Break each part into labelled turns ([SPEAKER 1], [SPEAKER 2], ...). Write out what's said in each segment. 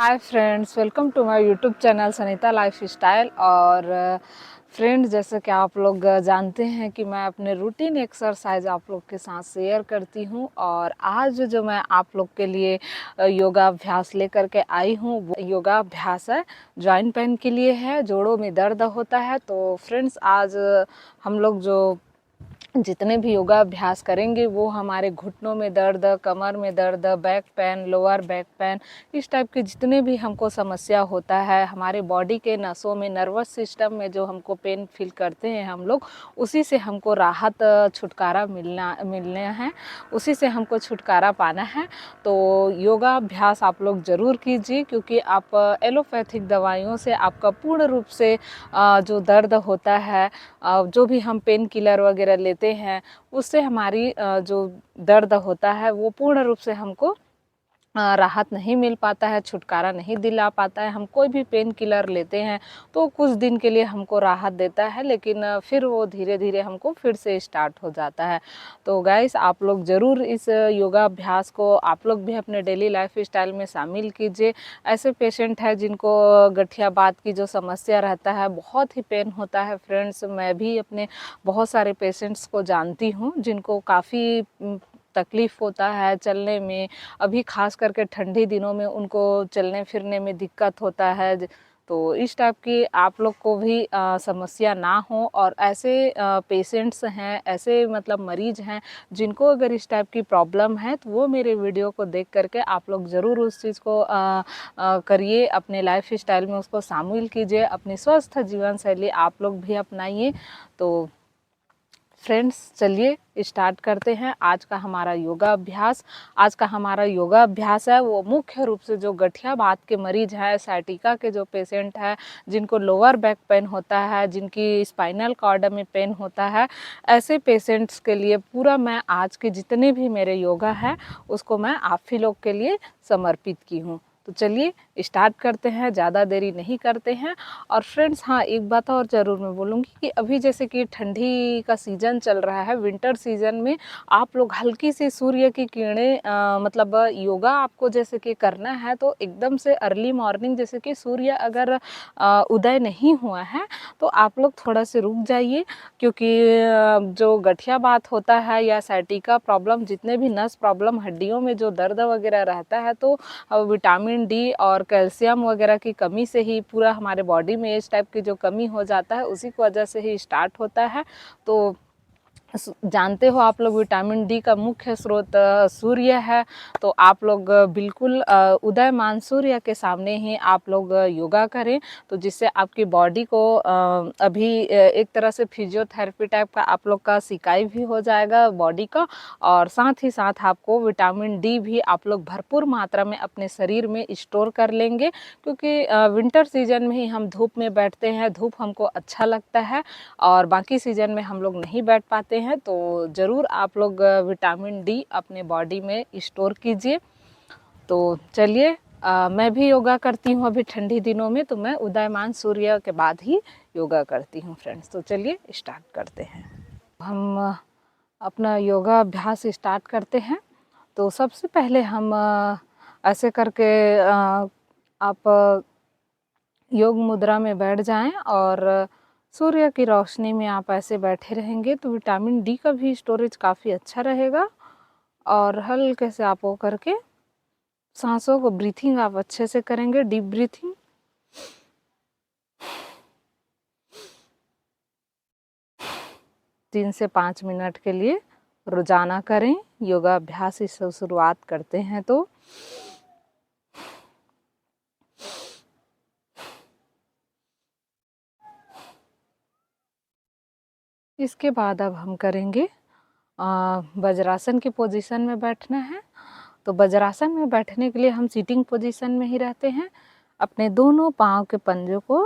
[SPEAKER 1] Hi friends, welcome to my YouTube channel Sunita life style. और friends, जैसे कि आप लोग जानते हैं कि मैं अपने रूटीन एक्सरसाइज आप लोग के साथ शेयर करती हूं। और आज जो मैं आप लोग के लिए योगा अभ्यास लेकर के आई हूं, वो योगा अभ्यास है जॉइंट पेन के लिए है। जोड़ों में दर्द होता है तो फ्रेंड्स, आज हम लोग जो जितने भी योगा अभ्यास करेंगे वो हमारे घुटनों में दर्द, कमर में दर्द, back pain, lower back pain, इस टाइप के जितने भी हमको समस्या होता है, हमारे बॉडी के नसों में, नर्वस सिस्टम में जो हमको पेन फील करते हैं हम लोग, उसी से हमको राहत, छुटकारा मिलना है, उसी से हमको छुटकारा पाना है। तो योगा अभ्यास आप लोग ज़रूर कीजिए, क्योंकि आप एलोपैथिक दवाइयों से आपका पूर्ण रूप से जो दर्द होता है, जो भी हम पेन किलर वगैरह लेते हैं, उससे हमारी जो दर्द होता है वो पूर्ण रूप से हमको राहत नहीं मिल पाता है, छुटकारा नहीं दिला पाता है। हम कोई भी पेन किलर लेते हैं तो कुछ दिन के लिए हमको राहत देता है, लेकिन फिर वो धीरे धीरे हमको फिर से स्टार्ट हो जाता है। तो गाइस, आप लोग ज़रूर इस योगा अभ्यास को आप लोग भी अपने डेली लाइफ स्टाइल में शामिल कीजिए। ऐसे पेशेंट हैं जिनको गठिया बात की जो समस्या रहता है, बहुत ही पेन होता है फ्रेंड्स। मैं भी अपने बहुत सारे पेशेंट्स को जानती हूँ जिनको काफ़ी तकलीफ़ होता है चलने में। अभी खास करके ठंडी दिनों में उनको चलने फिरने में दिक्कत होता है। तो इस टाइप की आप लोग को भी समस्या ना हो। और ऐसे पेशेंट्स हैं, ऐसे मतलब मरीज हैं जिनको अगर इस टाइप की प्रॉब्लम है, तो वो मेरे वीडियो को देख करके आप लोग ज़रूर उस चीज़ को करिए, अपने लाइफ स्टाइल में उसको शामिल कीजिए, अपनी स्वस्थ जीवन शैली आप लोग भी अपनाइए। तो फ्रेंड्स, चलिए स्टार्ट करते हैं आज का हमारा योगा अभ्यास। आज का हमारा योगा अभ्यास है वो मुख्य रूप से जो गठिया बात के मरीज है, साइटिका के जो पेशेंट है, जिनको लोअर बैक पेन होता है, जिनकी स्पाइनल कॉर्ड में पेन होता है, ऐसे पेशेंट्स के लिए पूरा मैं आज के जितने भी मेरे योगा है उसको मैं आप ही लोग के लिए समर्पित की हूँ। तो चलिए स्टार्ट करते हैं, ज़्यादा देरी नहीं करते हैं। और फ्रेंड्स, हाँ, एक बात और ज़रूर मैं बोलूँगी कि अभी जैसे कि ठंडी का सीज़न चल रहा है, विंटर सीज़न में आप लोग हल्की सी सूर्य की किरणें, मतलब योगा आपको जैसे कि करना है तो एकदम से अर्ली मॉर्निंग, जैसे कि सूर्य अगर उदय नहीं हुआ है तो आप लोग थोड़ा से रुक जाइए। क्योंकि जो गठिया बात होता है या साइटिका प्रॉब्लम, जितने भी नस प्रॉब्लम, हड्डियों में जो दर्द वगैरह रहता है, तो विटामिन डी और कैल्शियम वगैरह की कमी से ही पूरा हमारे बॉडी में इस टाइप की जो कमी हो जाता है, उसी की वजह से ही स्टार्ट होता है। तो जानते हो आप लोग, विटामिन डी का मुख्य स्रोत सूर्य है। तो आप लोग बिल्कुल उदयमान सूर्य के सामने ही आप लोग योगा करें, तो जिससे आपकी बॉडी को अभी एक तरह से फिजियोथेरेपी टाइप का आप लोग का सिकाई भी हो जाएगा बॉडी का। और साथ ही साथ आपको विटामिन डी भी आप लोग भरपूर मात्रा में अपने शरीर में स्टोर कर लेंगे, क्योंकि विंटर सीजन में ही हम धूप में बैठते हैं, धूप हमको अच्छा लगता है और बाकी सीजन में हम लोग नहीं बैठ पाते हैं। तो ज़रूर आप लोग विटामिन डी अपने बॉडी में स्टोर कीजिए। तो चलिए, मैं भी योगा करती हूँ अभी ठंडी दिनों में, तो मैं उदयमान सूर्य के बाद ही योगा करती हूँ फ्रेंड्स। तो चलिए स्टार्ट करते हैं। हम अपना योगा अभ्यास स्टार्ट करते हैं। तो सबसे पहले हम ऐसे करके आप योग मुद्रा में बैठ जाएं और सूर्य की रोशनी में आप ऐसे बैठे रहेंगे तो विटामिन डी का भी स्टोरेज काफ़ी अच्छा रहेगा। और हल्के से आप वो करके सांसों को ब्रीथिंग आप अच्छे से करेंगे, डीप ब्रीथिंग। तीन से 5 मिनट के लिए रोजाना करें। योगा अभ्यास से शुरुआत करते हैं तो इसके बाद अब हम करेंगे वज्रासन की पोजीशन में बैठना है। तो वज्रासन में बैठने के लिए हम सीटिंग पोजीशन में ही रहते हैं। अपने दोनों पाँव के पंजों को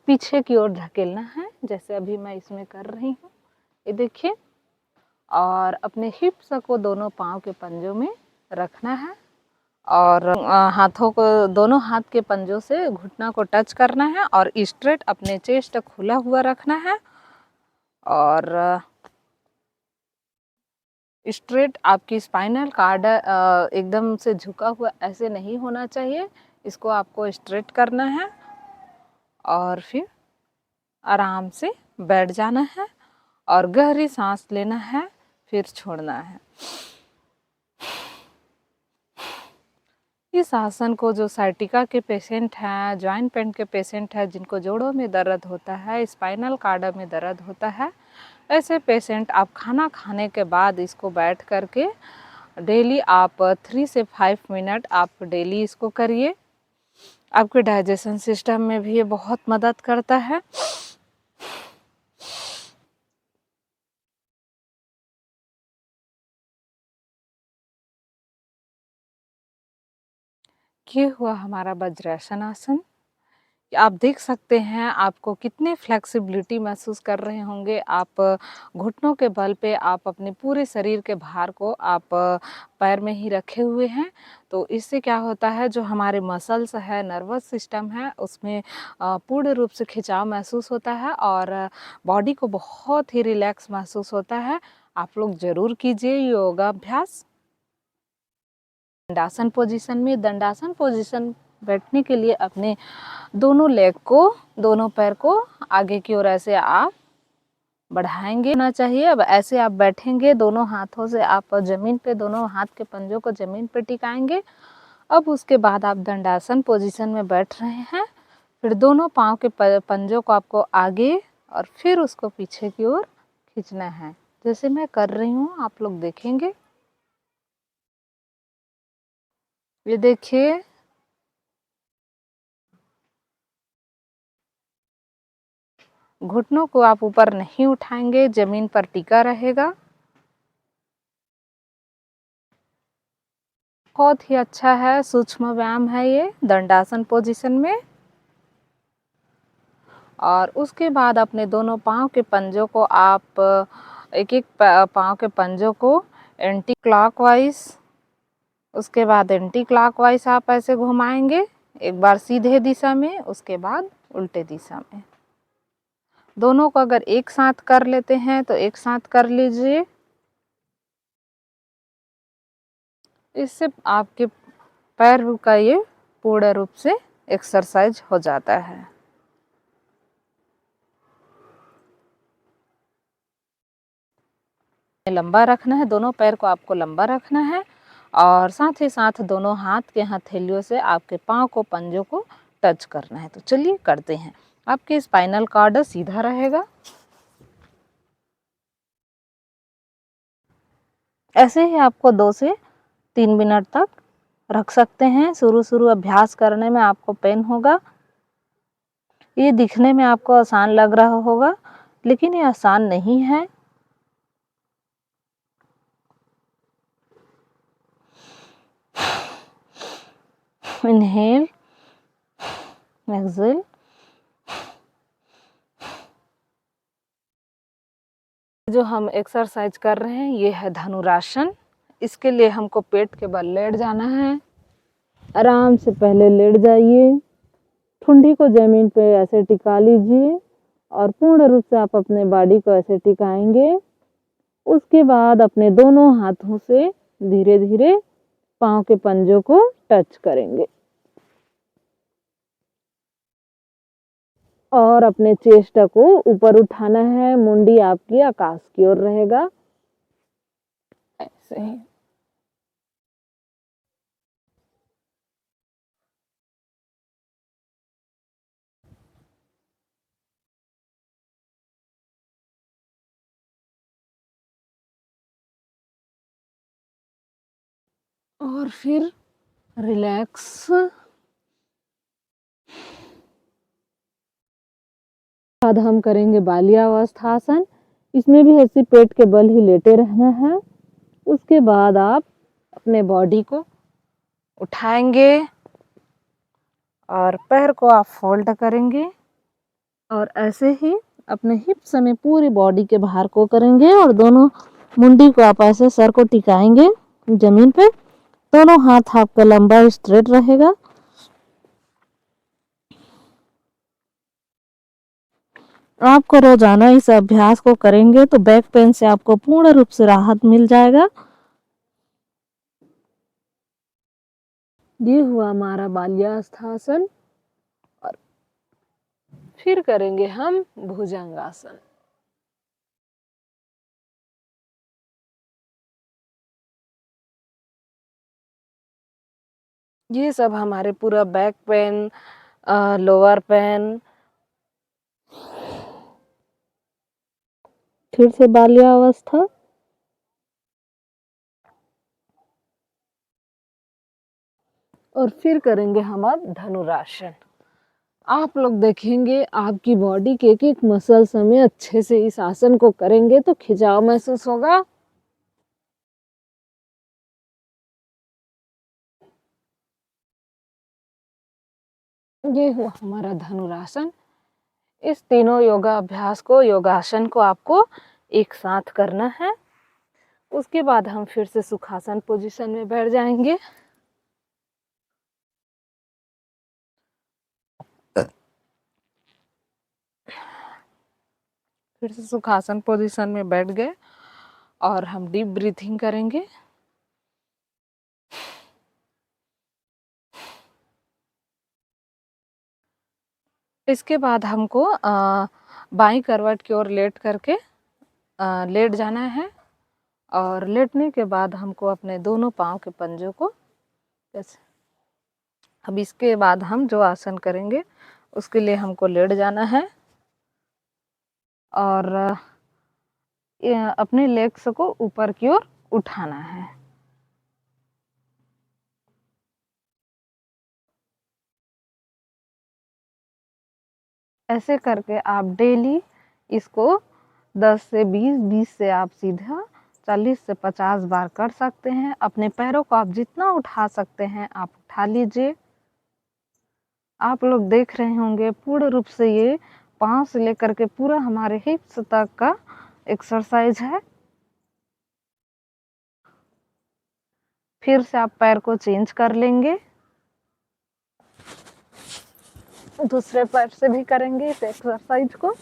[SPEAKER 1] पीछे की ओर धकेलना है, जैसे अभी मैं इसमें कर रही हूँ, ये देखिए। और अपने हिप्स को दोनों पाँव के पंजों में रखना है और हाथों को, दोनों हाथ के पंजों से घुटना को टच करना है और स्ट्रेट अपने चेस्ट खुला हुआ रखना है। और स्ट्रेट, आपकी स्पाइनल कार्ड एकदम से झुका हुआ ऐसे नहीं होना चाहिए। इसको आपको स्ट्रेट करना है और फिर आराम से बैठ जाना है और गहरी सांस लेना है, फिर छोड़ना है। इस आसन को जो साइटिका के पेशेंट हैं, जॉइंट पेन के पेशेंट हैं, जिनको जोड़ों में दर्द होता है, स्पाइनल कार्ड में दर्द होता है, ऐसे पेशेंट आप खाना खाने के बाद इसको बैठ करके डेली आप 3 से 5 मिनट आप डेली इसको करिए। आपके डाइजेशन सिस्टम में भी ये बहुत मदद करता है। ये हुआ हमारा वज्रासन आसन। आप देख सकते हैं आपको कितने फ्लेक्सिबिलिटी महसूस कर रहे होंगे। आप घुटनों के बल पे आप अपने पूरे शरीर के भार को आप पैर में ही रखे हुए हैं। तो इससे क्या होता है, जो हमारे मसल्स है, नर्वस सिस्टम है, उसमें पूर्ण रूप से खिंचाव महसूस होता है और बॉडी को बहुत ही रिलैक्स महसूस होता है। आप लोग ज़रूर कीजिए योगाभ्यास। दंडासन पोजीशन में, दंडासन पोजीशन बैठने के लिए अपने दोनों लेग को, दोनों पैर को आगे की ओर ऐसे आप बढ़ाएंगे ना चाहिए। अब ऐसे आप बैठेंगे, दोनों हाथों से आप जमीन पे, दोनों हाथ के पंजों को जमीन पे टिकाएंगे। अब उसके बाद आप दंडासन पोजीशन में बैठ रहे हैं। फिर दोनों पाँव के पंजों को आपको आगे और फिर उसको पीछे की ओर खींचना है, जैसे मैं कर रही हूँ, आप लोग देखेंगे। ये देखिए, घुटनों को आप ऊपर नहीं उठाएंगे, जमीन पर टिका रहेगा। बहुत ही अच्छा है, सूक्ष्म व्यायाम है ये दंडासन पोजीशन में। और उसके बाद अपने दोनों पाँव के पंजों को आप एक एक पाँव के पंजों को एंटी क्लॉकवाइज, उसके बाद एंटी क्लॉकवाइज आप ऐसे घुमाएंगे, एक बार सीधे दिशा में, उसके बाद उल्टे दिशा में। दोनों को अगर एक साथ कर लेते हैं तो एक साथ कर लीजिए। इससे आपके पैर का ये पूर्ण रूप से एक्सरसाइज हो जाता है। लंबा रखना है, दोनों पैर को आपको लंबा रखना है और साथ ही साथ दोनों हाथ के हथेलियों से आपके पाँव को, पंजों को टच करना है। तो चलिए करते हैं। आपके स्पाइनल कॉर्ड सीधा रहेगा। ऐसे ही आपको 2 से 3 मिनट तक रख सकते हैं। शुरू अभ्यास करने में आपको पेन होगा। ये दिखने में आपको आसान लग रहा होगा, लेकिन ये आसान नहीं है। Inhale, exhale. जो हम एक्सरसाइज कर रहे हैं ये है धनुरासन। इसके लिए हमको पेट के बल लेट जाना है। आराम से पहले लेट जाइए, ठुंडी को जमीन पे ऐसे टिका लीजिए और पूर्ण रूप से आप अपने बॉडी को ऐसे टिकाएंगे। उसके बाद अपने दोनों हाथों से धीरे धीरे पाँव के पंजों को टच करेंगे और अपने चेस्ट को ऊपर उठाना है। मुंडी आपकी आकाश की ओर रहेगा, ऐसे ही। और फिर रिलैक्स। बाद हम करेंगे बाल्यावस्थासन। इसमें भी ऐसे पेट के बल ही लेटे रहना है। उसके बाद आप अपने बॉडी को उठाएंगे और पैर को आप फोल्ड करेंगे और ऐसे ही अपने हिप्स में पूरी बॉडी के भार को करेंगे और दोनों मुंडी को आप ऐसे सर को टिकाएंगे जमीन पे। दोनों हाथ आपका लंबा स्ट्रेट रहेगा।
[SPEAKER 2] आपको रोजाना इस अभ्यास को करेंगे तो बैक पेन से आपको पूर्ण रूप से राहत मिल जाएगा।
[SPEAKER 1] ये हुआ हमारा बाल्यावस्थासन। और फिर करेंगे हम भुजंगासन। ये सब हमारे पूरा बैक पेन, लोअर पेन,
[SPEAKER 2] फिर से बाल्यावस्था।
[SPEAKER 1] और फिर करेंगे हम अब धनुरासन। आप लोग देखेंगे आपकी बॉडी के एक मसल्स हमें अच्छे से इस आसन को करेंगे तो खिंचाव महसूस होगा। ये हुआ हमारा धनुरासन। इस तीनों योगा अभ्यास को, योगासन को आपको एक साथ करना है। उसके बाद हम फिर से सुखासन पोजीशन में बैठ जाएंगे। फिर से सुखासन पोजीशन में बैठ गए और हम डीप ब्रीथिंग करेंगे। इसके बाद हमको बाईं करवट की ओर लेट करके लेट जाना है। और लेटने के बाद हमको अपने दोनों पाँव के पंजों को ऐसे, अब इसके बाद हम जो आसन करेंगे उसके लिए हमको लेट जाना है और अपने लेग्स को ऊपर की ओर उठाना है। ऐसे करके आप डेली इसको 10 से 20, 20 से आप सीधा 40 से 50 बार कर सकते हैं। अपने पैरों को आप जितना उठा सकते हैं आप उठा लीजिए। आप लोग देख रहे होंगे पूर्ण रूप से ये पाँव से लेकर के पूरा हमारे हिप्स तक का एक्सरसाइज है। फिर से आप पैर को चेंज कर लेंगे, दूसरे पैर से भी करेंगे इस एक्सरसाइज को।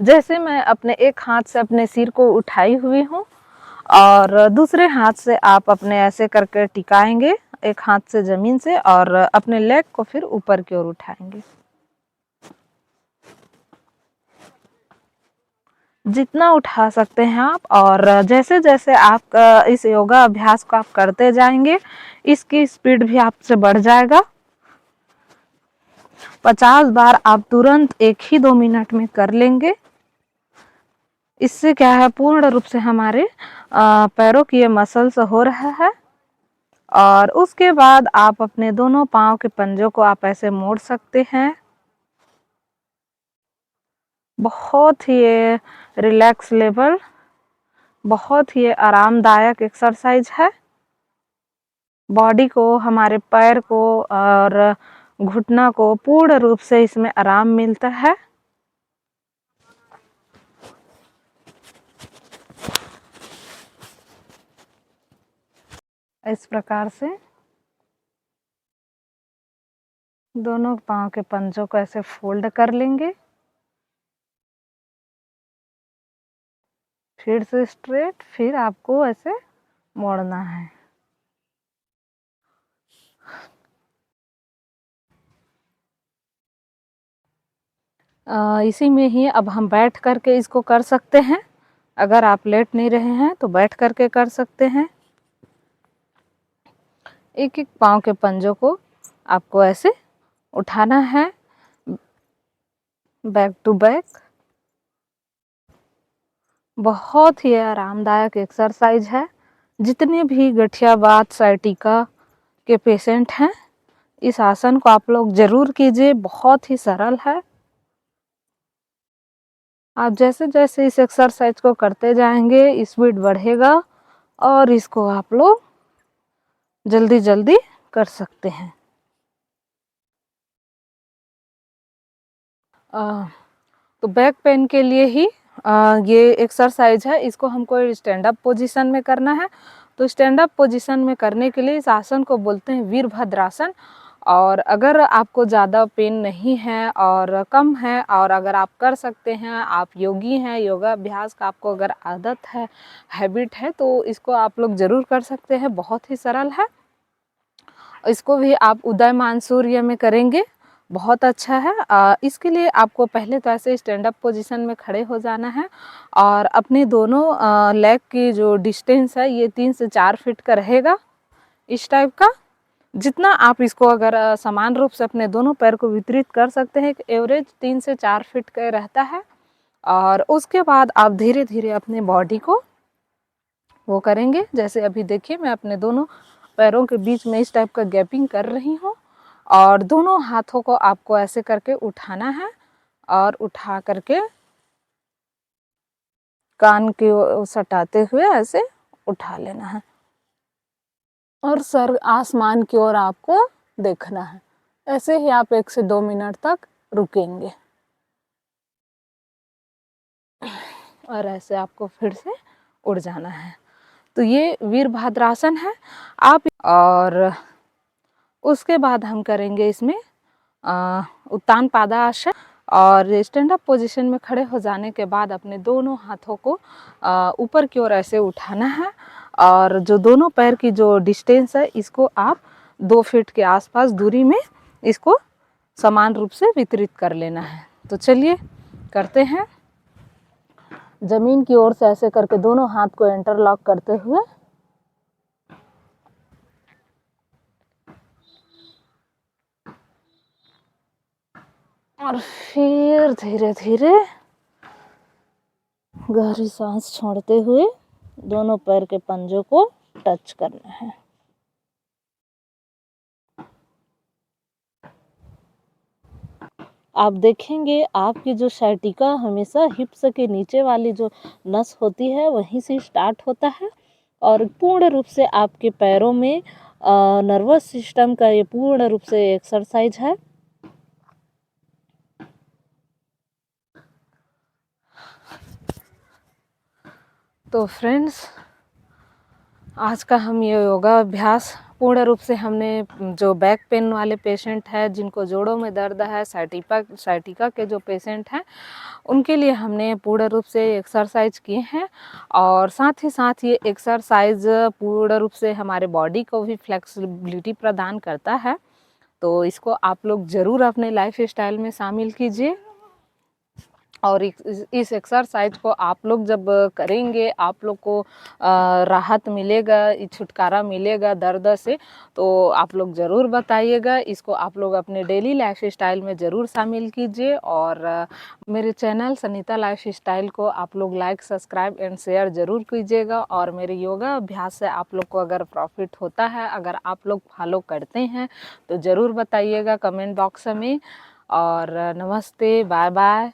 [SPEAKER 1] जैसे मैं अपने एक हाथ से अपने सिर को उठाई हुई हूँ और दूसरे हाथ से आप अपने ऐसे करके टिकाएंगे एक हाथ से जमीन से और अपने लेग को फिर ऊपर की ओर उठाएंगे। जितना उठा सकते हैं आप। और जैसे जैसे आप इस योगा अभ्यास को आप करते जाएंगे इसकी स्पीड भी आपसे बढ़ जाएगा। 50 बार आप तुरंत 1 ही 2 मिनट में कर लेंगे। इससे क्या है पूर्ण रूप से हमारे पैरों की ये मसल्स हो रहा है। और उसके बाद आप अपने दोनों पाँव के पंजों को आप ऐसे मोड़ सकते हैं। बहुत ही रिलैक्स लेवल, बहुत ही आरामदायक एक्सरसाइज है। बॉडी को, हमारे पैर को और घुटना को पूर्ण रूप से इसमें आराम मिलता है। इस प्रकार से दोनों पाँव के पंजों को ऐसे फोल्ड कर लेंगे, फिर से स्ट्रेट, फिर आपको ऐसे मोड़ना है। इसी में ही अब हम बैठ करके इसको कर सकते हैं। अगर आप लेट नहीं रहे हैं तो बैठ करके कर सकते हैं। एक एक पाँव के पंजों को आपको ऐसे उठाना है बैक टू बैक। बहुत ही आरामदायक एक्सरसाइज है। जितने भी गठियावात, साइटिका के पेशेंट हैं इस आसन को आप लोग जरूर कीजिए। बहुत ही सरल है। आप जैसे जैसे इस एक्सरसाइज को करते जाएंगे स्पीड बढ़ेगा और इसको आप लोग जल्दी जल्दी कर सकते हैं। तो बैक पेन के लिए ही ये एक्सरसाइज है। इसको हमको स्टैंड अप पोजीशन में करना है। तो स्टैंड अप पोजीशन में करने के लिए इस आसन को बोलते हैं वीरभद्रासन। और अगर आपको ज़्यादा पेन नहीं है और कम है और अगर आप कर सकते हैं, आप योगी हैं, योगा अभ्यास का आपको अगर आदत है, हैबिट है, तो इसको आप लोग ज़रूर कर सकते हैं। बहुत ही सरल है। इसको भी आप उदयमान सूर्य में करेंगे, बहुत अच्छा है। इसके लिए आपको पहले तो ऐसे स्टैंड अप पोजीशन में खड़े हो जाना है और अपने दोनों लेग की जो डिस्टेंस है ये 3 से 4 फीट का रहेगा, इस टाइप का। जितना आप इसको अगर समान रूप से अपने दोनों पैर को वितरित कर सकते हैं, एवरेज 3 से 4 फीट का रहता है। और उसके बाद आप धीरे धीरे अपने बॉडी को वो करेंगे। जैसे अभी देखिए मैं अपने दोनों पैरों के बीच में इस टाइप का गैपिंग कर रही हूँ और दोनों हाथों को आपको ऐसे करके उठाना है और उठा करके कान की ओर सटाते हुए ऐसे उठा लेना है और सर आसमान की ओर आपको देखना है। ऐसे ही आप 1 से 2 मिनट तक रुकेंगे और ऐसे आपको फिर से उड़ जाना है। तो ये वीरभद्रासन है आप। और उसके बाद हम करेंगे इसमें उत्तान पादासन। और स्टैंड अप पोजीशन में खड़े हो जाने के बाद अपने दोनों हाथों को ऊपर की ओर ऐसे उठाना है और जो दोनों पैर की जो डिस्टेंस है इसको आप 2 फीट के आसपास दूरी में इसको समान रूप से वितरित कर लेना है। तो चलिए करते हैं। जमीन की ओर से ऐसे करके दोनों हाथ को इंटरलॉक करते हुए और फिर धीरे धीरे गहरी सांस छोड़ते हुए दोनों पैर के पंजों को टच करना है। आप देखेंगे आपकी जो साइटिका हमेशा हिप्स के नीचे वाली जो नस होती है वहीं से स्टार्ट होता है और पूर्ण रूप से आपके पैरों में नर्वस सिस्टम का ये पूर्ण रूप से एक्सरसाइज है। तो फ्रेंड्स, आज का हम ये योगा अभ्यास पूर्ण रूप से हमने जो बैक पेन वाले पेशेंट हैं, जिनको जोड़ों में दर्द है, साइटिका के जो पेशेंट हैं, उनके लिए हमने पूर्ण रूप से एक्सरसाइज किए हैं। और साथ ही साथ ये एक्सरसाइज पूर्ण रूप से हमारे बॉडी को भी फ्लेक्सिबिलिटी प्रदान करता है। तो इसको आप लोग ज़रूर अपने लाइफ स्टाइल में शामिल कीजिए। और इस एक्सरसाइज को आप लोग जब करेंगे आप लोग को राहत मिलेगा, छुटकारा मिलेगा दर्द से। तो आप लोग ज़रूर बताइएगा। इसको आप लोग अपने डेली लाइफ स्टाइल में ज़रूर शामिल कीजिए। और मेरे चैनल सनीता लाइफ स्टाइल को आप लोग लाइक, सब्सक्राइब एंड शेयर ज़रूर कीजिएगा। और मेरे योगा अभ्यास से आप लोग को अगर प्रॉफिट होता है, अगर आप लोग फॉलो करते हैं, तो ज़रूर बताइएगा कमेंट बॉक्स में। और नमस्ते, बाय बाय।